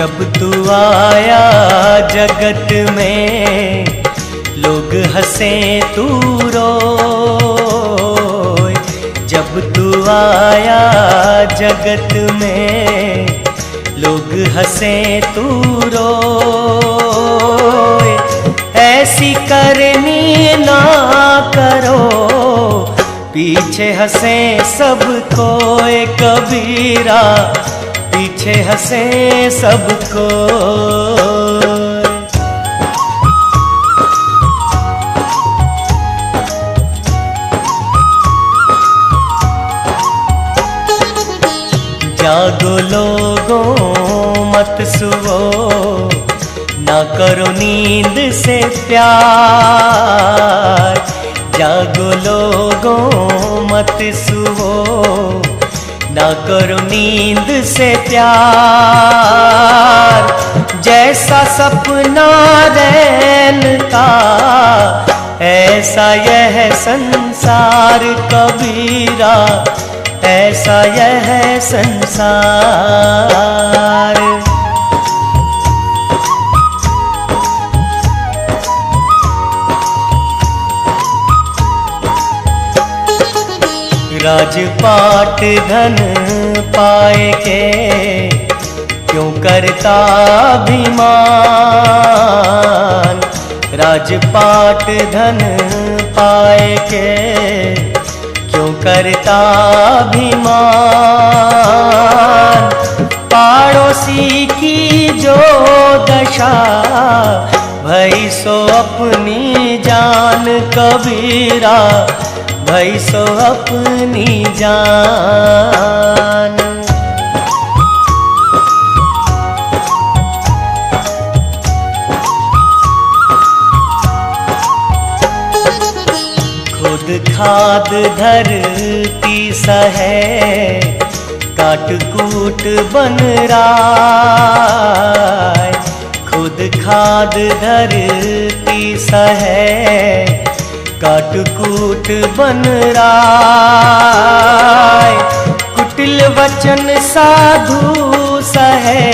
जब तू आया जगत में लोग हंसे तू रोए। जब तू आया जगत में लोग हंसे तू रोए। ऐसी करनी ना करो पीछे हंसे सब कोई कबीरा, पीछे हंसे सबको। जागो लोगों मत सुवो, ना करो नींद से प्यार। जागो लोगों मत सुवो, ना करो नींद से प्यार। जैसा सपना रैन का ऐसा यह संसार कबीरा, ऐसा यह संसार। राजपाट धन पाए के क्यों करता अभिमान। राजपाट धन पाए के क्यों करता अभिमान। पड़ोसी की जो दशा भई सो अपनी जान कबीरा, भई सो अपनी जान। खुद खाद धरती सहे काट कूट बन राय। खुद खाद धरती सहे काट कूट बन राय। कुटिल वचन साधु सहे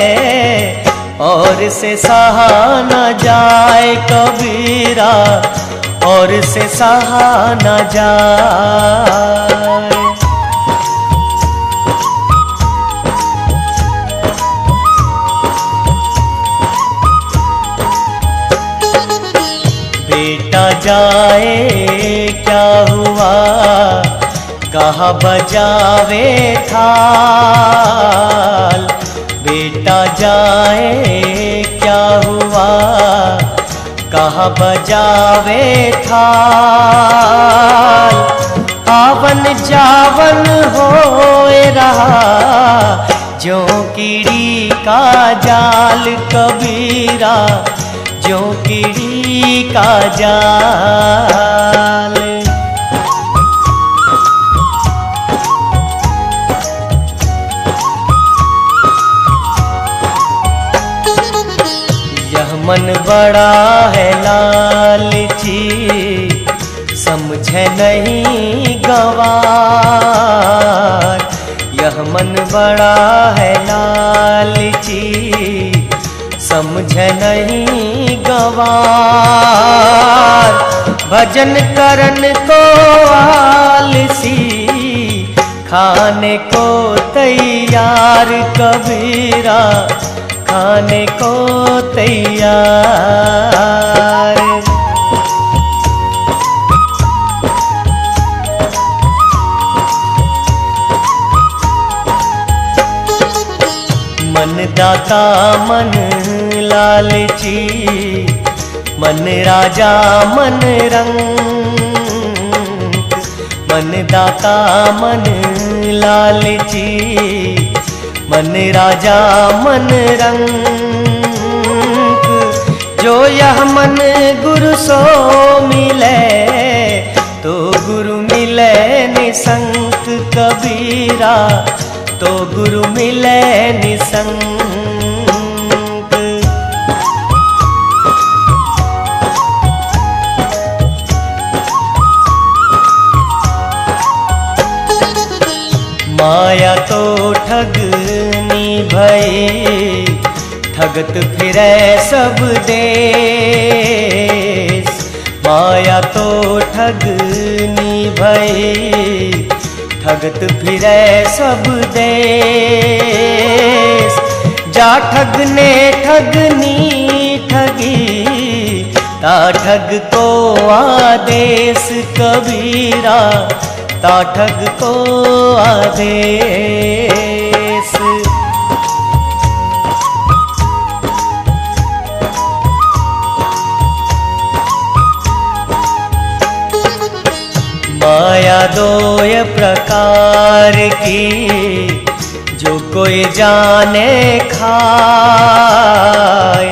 और से सहा न जाए कबीरा, और से सहा न जाए। बेटा जाए क्या हुआ कहाँ बजावे थाल। बेटा जाए क्या हुआ कहाँ बजावे थाल। आवन जावन होए रहा जो कीड़ी का जाल कबीरा, जो कीड़ी का जाल। यह मन बड़ा है लालची समझे नहीं गवार। यह मन बड़ा है लालची समझे नहीं गवार। भजन करन को आलसी खाने को तैयार कबीरा, खाने को तैयार। मन दाता मन लालची, मन राजा मन रंग। मन दाता मन लालची, मन राजा मन रंग। जो यह मन गुरु सो मिले तो गुरु मिले निसंक कबीरा, तो गुरु मिले निसंक। माया तो ठगनी भई ठगत फिरै सब देश। माया तो ठगनी भई, ठगत फिरै सब देश। जा ठगने ठगनी ठगी, ता ठग को आदेश कबीरा, ता ठग को आदेश। माया दोय प्रकार की, जो कोई जाने खाए।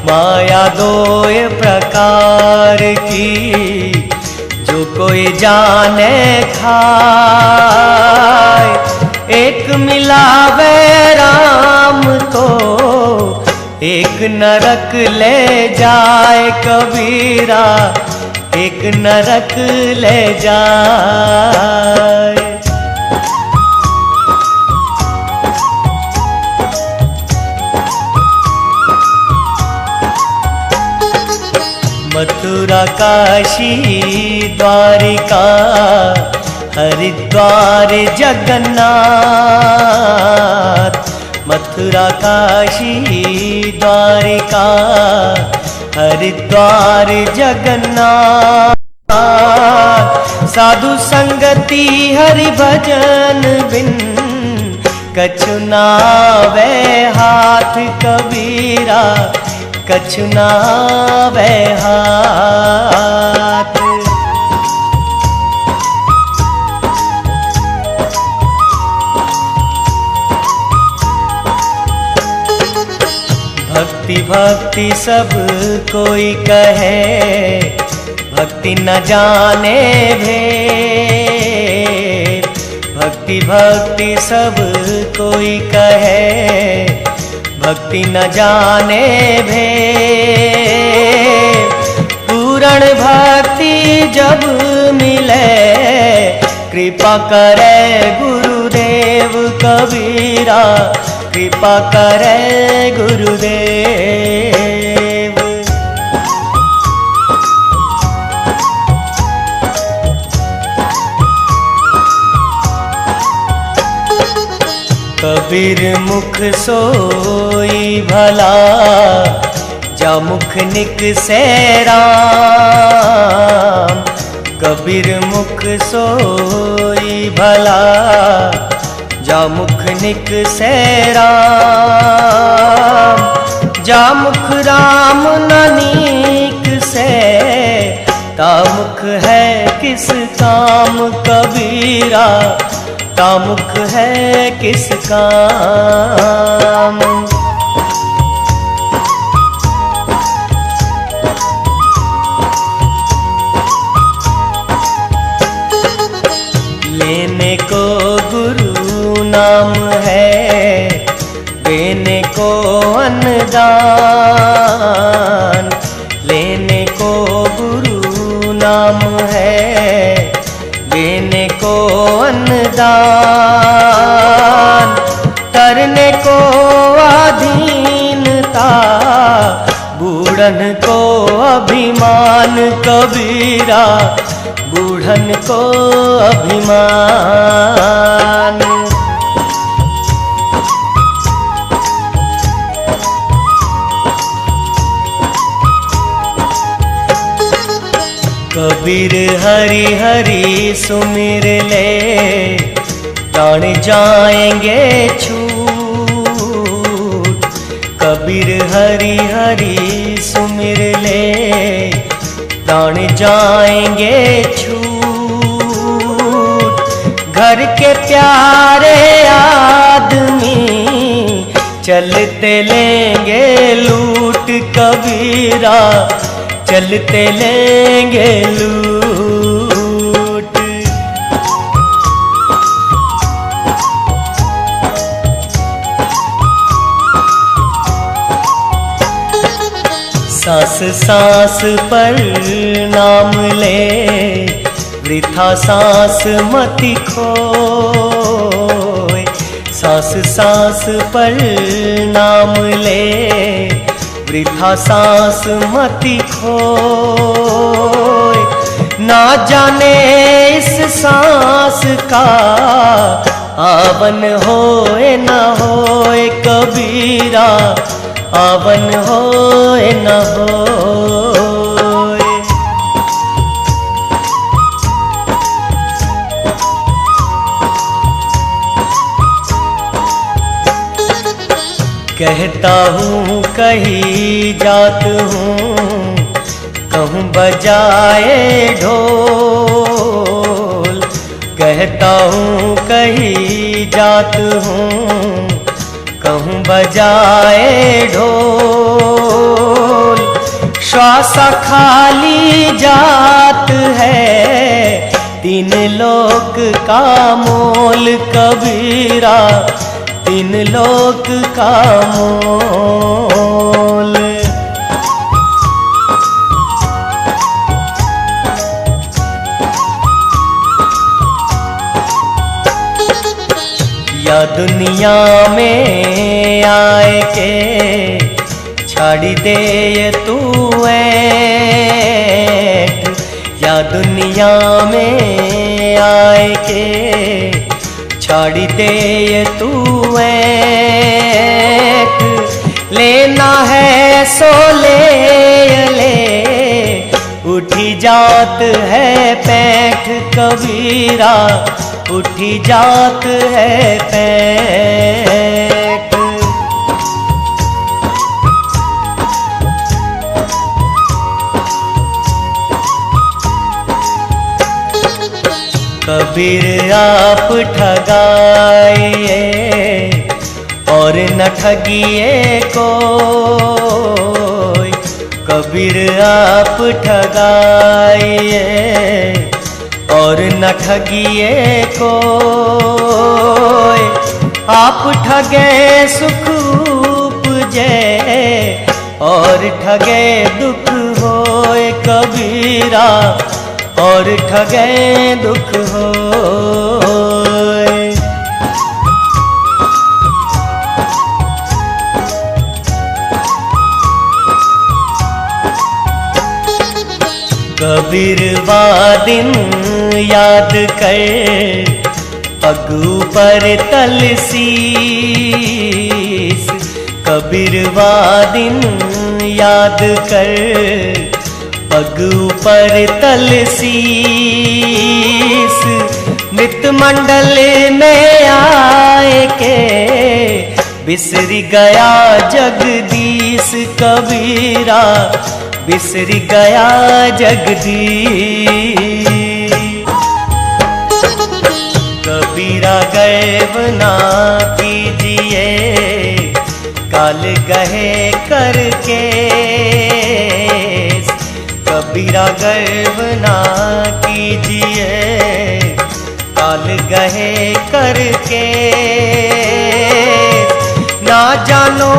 माया दोय प्रकार की, जो कोई जाने खाए। एक मिलावे राम तो, एक नरक ले जाए कबीरा, एक नरक ले जाए। मथुरा काशी द्वारिका, हरिद्वार जगन्नाथ। मथुरा काशी द्वारिका, हरिद्वार जगन्नाथ। साधु संगति हरि भजन बिन, कछु नावे हाथ कबीरा, कछु नावे हाथ। भक्ति भक्ति सब कोई कहे, भक्ति न जाने भेद। भक्ति भक्ति सब कोई कहे, भक्ति न जाने भेद। पूर्ण भक्ति जब मिले, कृपा करे गुरुदेव कबीरा, कृपा करे गुरुदेव। कबीर मुख सोई भला, जा मुख निक से राम। कबीर मुख सोई भला, जा मुख निक से राम। जा मुख राम नानीक से, ता मुख है किस काम कबीरा, ता मुख है किस काम। लेने को गुरु नाम है, देने को अन्नदान। लेने को गुरु नाम है, देने को अन्नदान। करने को अधीनता, बूढ़न को अभिमान कबीरा, बूढ़न को अभिमान। कबीर हरि हरि सुमिर ले, प्राण जाएंगे छूट। कबीर हरि हरि सुमिर ले, प्राण जाएंगे छूट। घर के प्यारे आदमी, चलते लेंगे लूट कबीरा, चलते लेंगे लूट। सांस सांस पर नाम ले, वृथा सांस मत खोए। सांस सांस पर नाम ले, वृथा सांस मति खोए। ना जाने इस सांस का आवन होए न होए कबीरा, आवन होए न होए। कहता हूँ कहीं जात हूँ, कहूँ बजाए ढोल। कहता हूँ कहीं जात हूँ, कहूँ बजाए ढोल। श्वास खाली जात है, तीन लोक का मोल कबीरा, तीन लोक का मोल। या दुनिया में आए के छाड़ी दे ये तू ऐठ। या दुनिया में आए के छाड़ी दे ये तू ऐठ। लेना है सो ले ले, उठी जात है पैठ कबीरा, उठी जात है पैठ। कबीर आप ठगाइए और न ठगिए कोई। कबीर आप ठगाइए और न ठगिए कोई। आप ठगे सुख उपजे और ठगे दुख होए कबीरा, और ठगे दुख होए। कबीर दिन याद कर पग ऊपर तलसीस। कबीर दिन याद कर पग ऊपर तलसीस। नित मंडल में आए के बिसरी गया जगदीश कबीरा, बिसरी गया जगदीश। कबीरा गर्व ना कीजिए काल गहे करके। कबीरा गर्व ना कीजिए काल गहे करके। ना जानो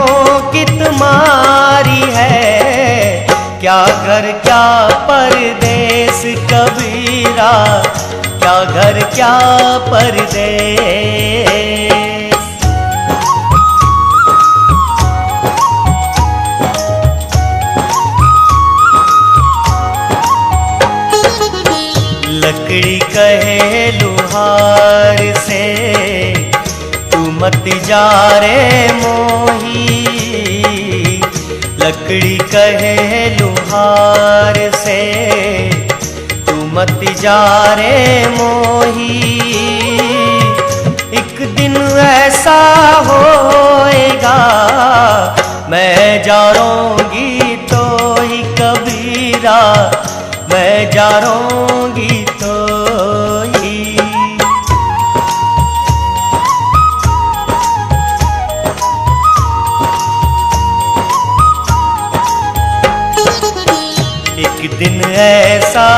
कित मारी है, क्या घर क्या परदेस कबीरा, क्या घर क्या परदेस। लकड़ी कहे लुहार से तू मत जा रे मोही। लकड़ी कहे लुहार से तू मत जा रे मोही। एक दिन ऐसा होएगा मैं जाऊंगी तो ही कबीरा, मैं जाऊंगी तो ही। एक दिन ऐसा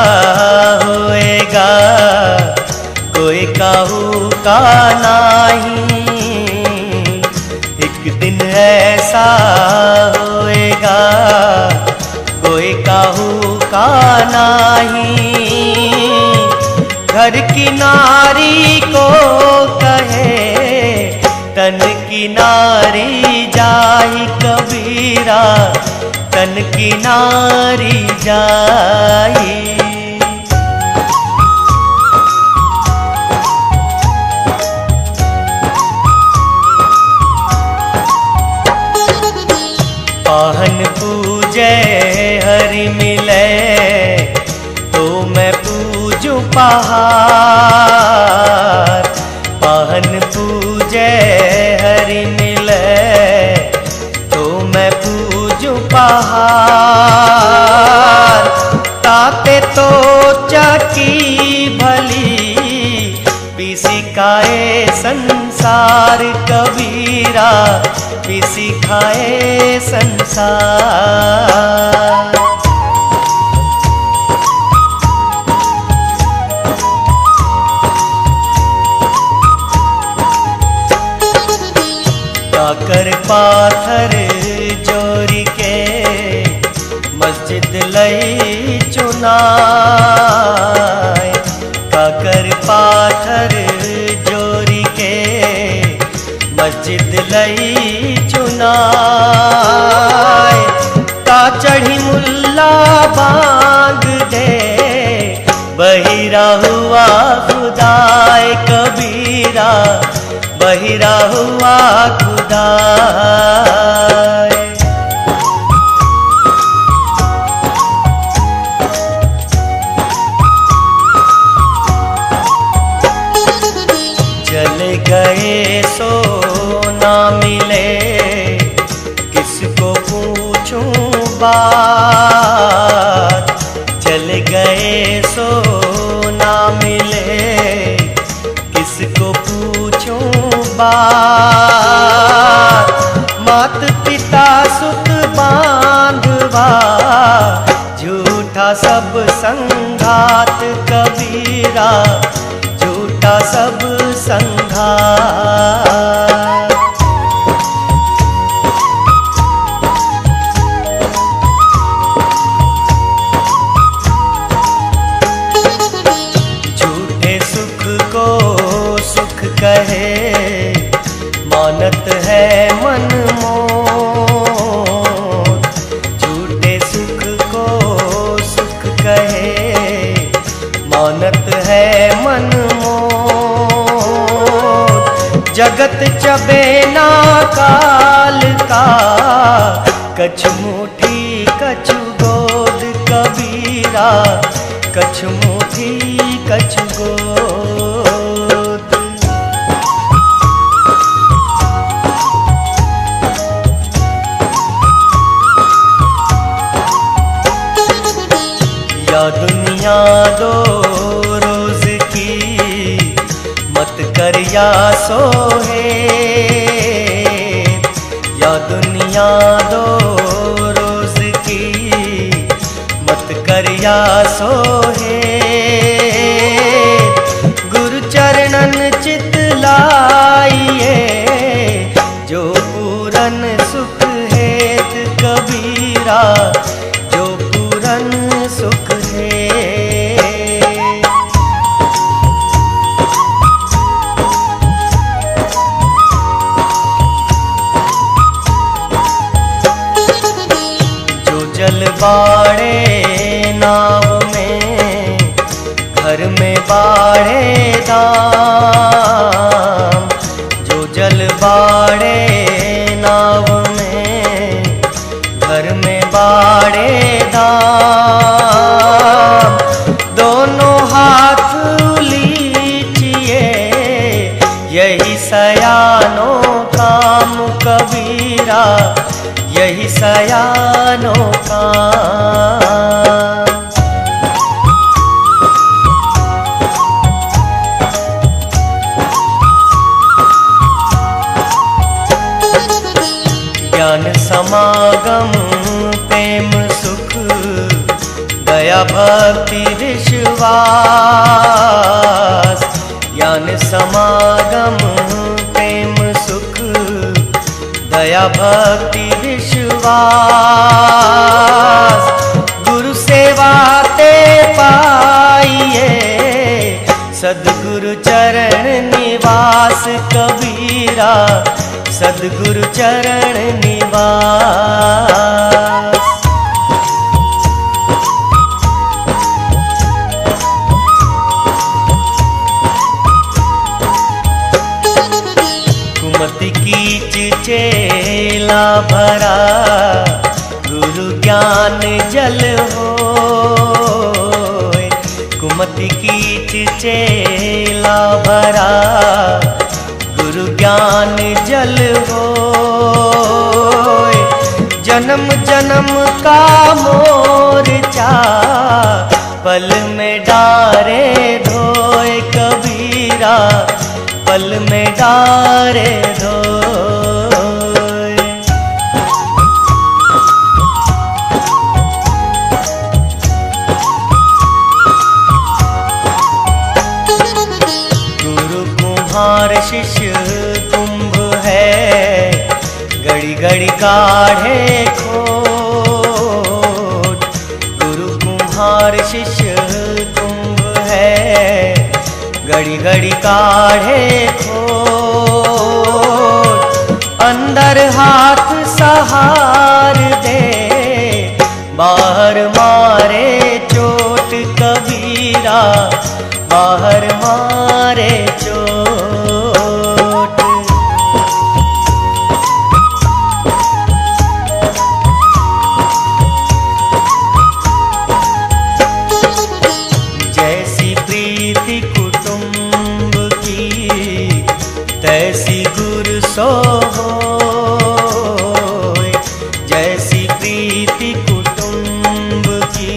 होएगा कोई काहू का नहीं। एक दिन ऐसा होएगा कोई काहू का नहीं। घर की नारी को कहे तन तन की नारी जाई कबीरा, तन की नारी जाई। पाहन पूजे हरि मिले, तो मैं पूजूं पहाड़। पाहन पूजे हरि मिले, तो मैं पूजूं पहाड़। ताते तो चाकी भली, पीसी खाए संसार कबीरा, पीसी खाए संसार। काकर पाथर जोरी के, मस्जिद लई चुनाए। काकर पाथर जोरी के, मस्जिद लई चुनाए। ता चढ़ी मुल्ला बांग दे, बहिरा हुआ खुदाए कबीरा, बहिरा हुआ खुदाए। चले गए सो ना मिले, किसको पूछूं बात। चले गए सो ना मिले, किसको पूछूं बात। मात पिता सुत बांधवा, झूठा सब संघात कबीरा, झूठा सब संघात। झूठे सुख को सुख कहे, मानत है मन मोर। झूठे सुख को सुख कहे, मानत है मन मोर। जगत चबे ना काल का, कछु मुठी कछु गोद कबीरा, कछु मुठी कछु गोद। या दुनिया दो रोज की, मत कर या सोहे। या दुनिया दो रोज की, मत कर या सोहे। गुरु चरणन चित लाइए, जो पूरन सुख हेत कबीरा, जो पूरन सुख है। जो जल बाड़े नाव में, घर में बाड़े दाम। जो जल बाड़े नाव में, घर में बाड़े दाम। दोनों हाथ लीचिए, यही सयानो काम कबीरा, यही सयानो काम। ज्ञान समागम प्रेम सुख, दया भक्ति विश्वास। ज्ञान समागम प्रेम सुख, दया भक्ति विश्वास। गुरु सेवा ते पाइए, सद्गुरु चरण निवास कबीरा, सद्गुरु चरण निवास। कुमति कीच चेला भरा, गुरु ज्ञान जल होय। कुमति कीच चेला भरा, गुरु ज्ञान जल होय। जन्म जन्म का मोर्चा, पल में डारे धोए कबीरा, पल में डारे धोए। गुरु कुम्हार शिष्य कुंभ है, घड़ी घड़ी काढ़े खोट। गुरु कुम्हार शिष्य कुंभ है, घड़ी घड़ी काढ़े खोट। अंदर हाथ सहार दे, बाहर मारे चोट कबीरा, बाहर मारे चोट। जैसी प्रीति कुटुंब की, तैसी गुरु सोय। जैसी प्रीति कुटुंब की,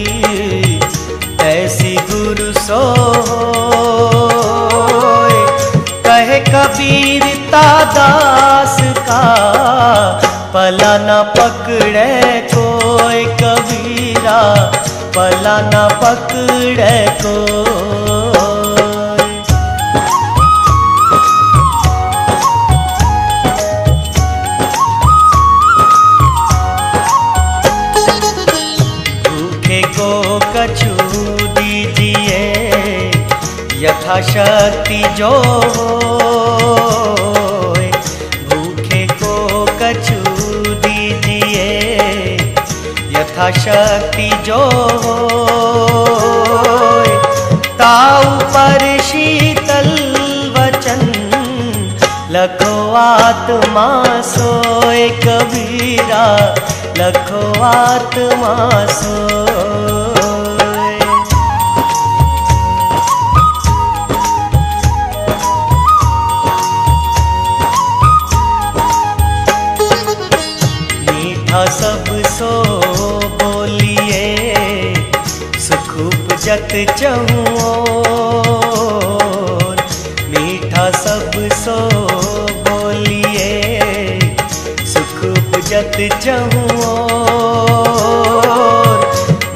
तैसी गुरु सोय। कहे कबीर दास का, पला न पकड़े कोई कबीरा, पला न पकड़े कोई। भूखे को कछु दीजिए, यथाशक्ति जो होय। भूखे को कछु दीजिए, यथाशक्ति जो होय। ताऊ पर शीतल वचन, लखो आत्मा सोए कबीरा, लखो आत्मा सोए। मीठा सब सो बोलिए, सुख उपजत चहुओर। मीठा सब सो बोलिए, सुख उपजत चहुओर।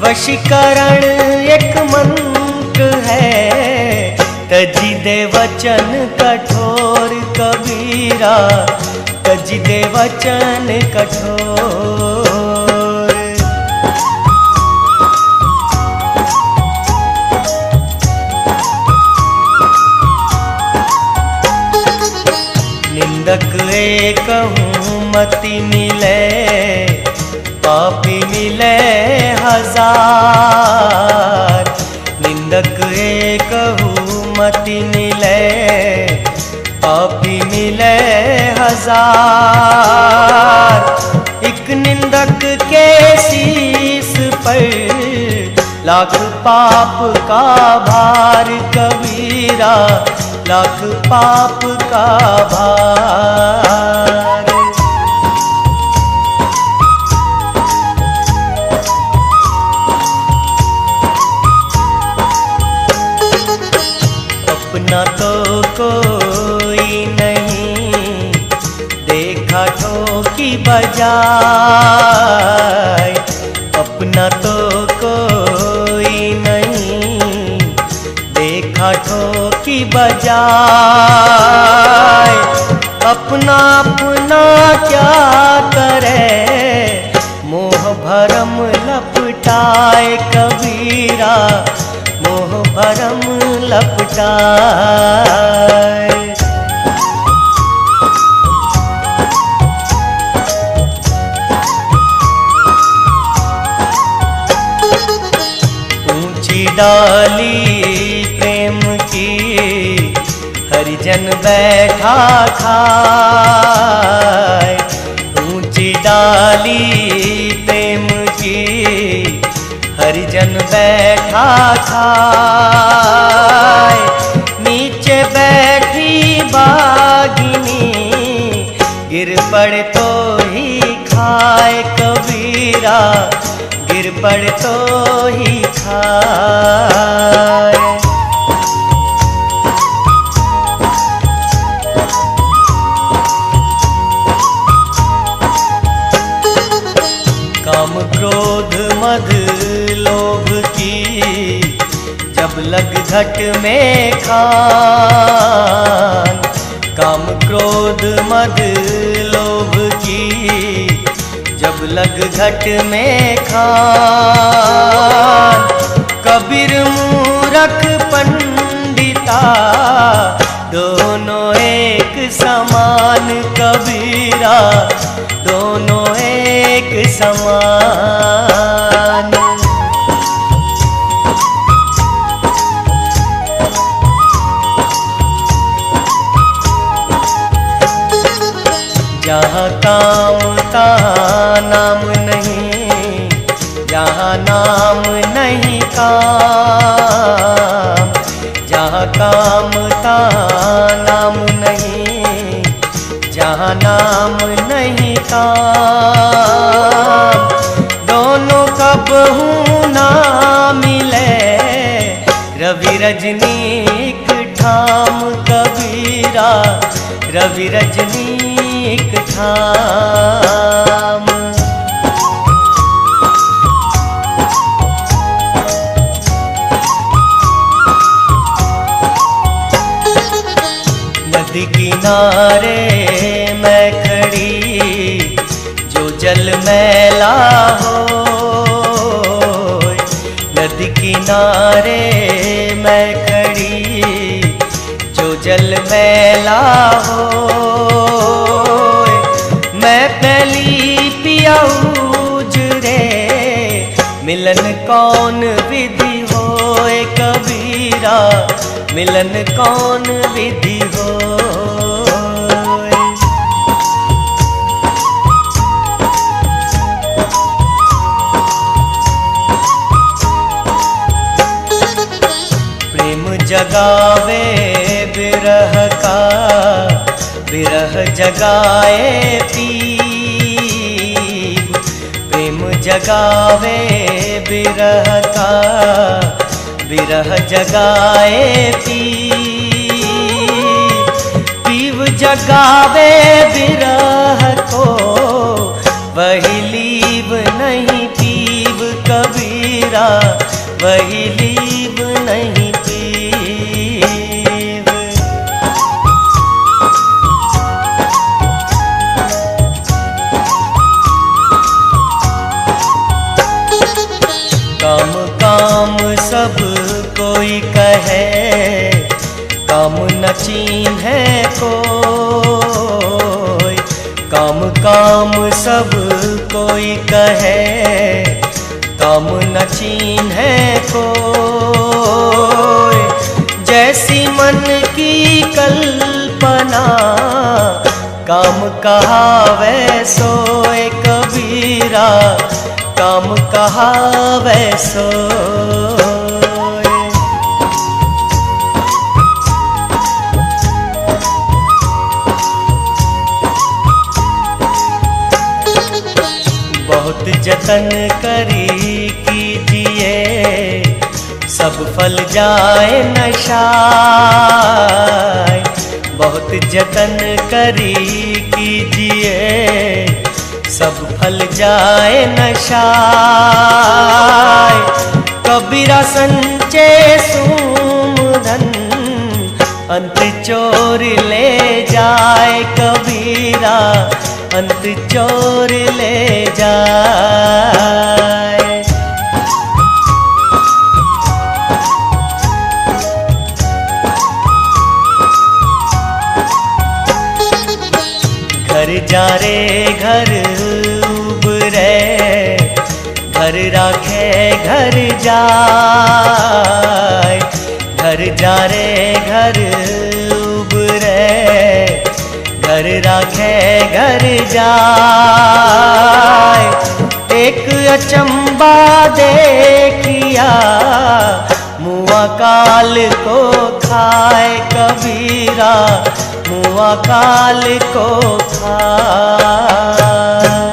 वशीकरण एक मंत्र है, तजी दे वचन कठोर कबीरा, तजी दे वचन कठोर। निंदक कहूँ मति मिले, पापी मिले हजार। निंदक कहूँ मति मिले, पापी मिले हजार। एक निंदक के शीस पर, लाख पाप का भार कबीरा, लाख पाप का भार। अपना तो कोई नहीं, देखा ठोकी बजाय। अपना तो कोई नहीं, देखा ठोकी बजाय। अपना अपना क्या करे, मोह भरम लपटाए कबीरा, मोह भरम लपटाए। ऊंची डाली प्रेम की हरिजन बैठा खाए। ऊंची डाली प्रेम की हरिजन बैठा खाए। नीचे बैठी बागिनी गिर पड़े तो ही खाए कबीरा, गिर पड़े तो ही खाए। काम क्रोध मद लोभ की जब लग घट में खान। काम क्रोध मद लोभ की जब लग घट में खान। कबीर मूरख पंडिता दोनों एक समान कबीरा, दोनों एक समान। जहाँ काम तहाँ नाम नहीं, जहाँ नाम नहीं काम। जहाँ काम तहाँ नाम नहीं, जहाँ नाम नहीं काम। दोनों कबहू ना मिले रवि रजनी एक ठाम कबीरा, रवि रजनी एक ठाम। नदी किनारे मैं खड़ी जो जल मैला हो। नदी किनारे मैं खड़ी जो जल मैला हो। मैं पहली पियाऊज रे मिलन कौन विधि होए कबीरा, मिलन कौन विधि होए। प्रेम जगावे विरह का, विरह जगाए पीव। प्रेम जगावे विरह का, विरह जगाए पीव। पीव जगावे विरह को वही लीव नहीं पीव कबीरा, वही लीव नहीं पीव। काम काम सब कोई कहे, काम न चीन्हे कोई। काम काम सब कोई कहे, काम न चीन्हे कोई। जैसी मन की कल्पना काम कहावे सोए कबीरा, काम कहावे सोए। बहुत जतन करी कीजिए सब फल जाए नशाए। बहुत जतन करी कीजिए सब फल जाए नशाए। कबीरा संचे सुमधन अंत चोर ले जाए कबीरा, अंत चोर ले जाए। जा रे घर उबरे, घर राखे घर जाय। घर जा रे घर उबरे, घर राखे घर जाय। एक अचंबा देखिया, मुआ काल को खाए कबीरा, मुआ काल को खाए।